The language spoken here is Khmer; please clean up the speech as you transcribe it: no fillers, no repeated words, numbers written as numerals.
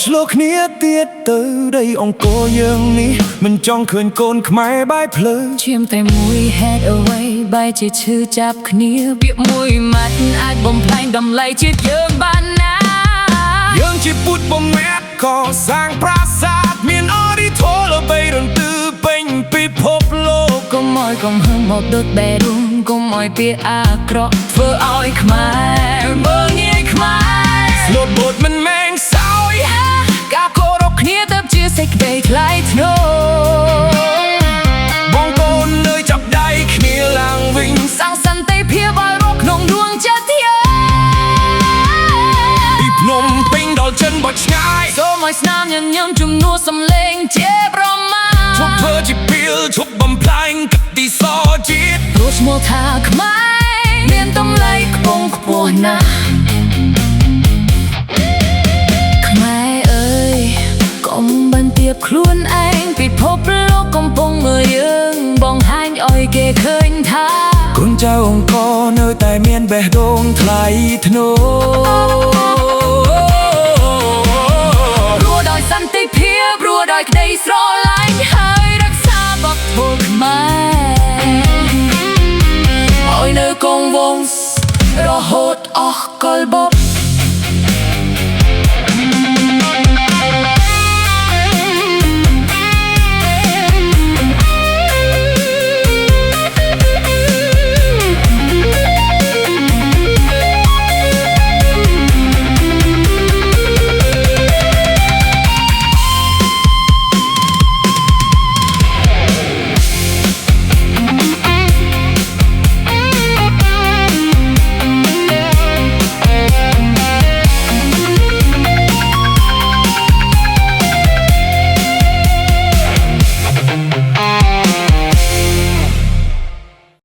ឆ្លោះគ្នាទៀតទៅដីអង្គរយើងនេះមិនចង់ឃើញកូនខ្មែរបាយភ្លើឈាមតែមួយហេតុអ្វីបែរជាឈឺចាប់គ្នាពាក្យមួយម៉ាត់អាចបំផ្លាញតម្លៃជាតិយើងបានណាយើងជាពុទ្ធបំមាត់ក៏សាងប្រាសាទមានអរិធមល្បីរន្ទឺពេញពិភពលោកកុំឲ្យកំហឹងមកដុតបែរុំកុំឲ្យពាក្យអាក្រក់ធ្វើឲ្យខ្មែរមើលងាយខ្មែរស្លូតបូតមិនមែនសោយការគោរពគ្នាទៅជាសេចក្តីថ្លៃថ្នូរបងប្អូននៅចាប់ដៃគ្នាឡើងវិញសាងសន្តិភាពឲ្យរកក្នុងដួងចិត្តយើងពីភ្នំពេញដល់ចិនបោះឆ្ងាយសូមឲ្យស្នាមញញឹមជំនួសសំឡេងជាប្រមាឈប់ធ្វើជាពីលឈប់បំផ្លាញកតិសោជាតិព្រោះឈ្មោះថាខ្មែរមានតម្លៃខ្ពង់ខ្ពស់ណាស់ខ្មែរអើយកុំបន្ទាបខ្លួនឯងពិភពលោកកំពុងមើលយើងបង្ហាញឲ្យគេឃើញថាកូនចៅអង្គរនៅតែមានបេះដូងថ្លៃថ្នូររស់ដោយសន្តិភាពរស់ដោយក្តីស្រឡាញ់ហើយរក្សាវប្បធម៌ខ្មែរឲ្យនៅគង់វង្សរហូតអស់កលបុត្រ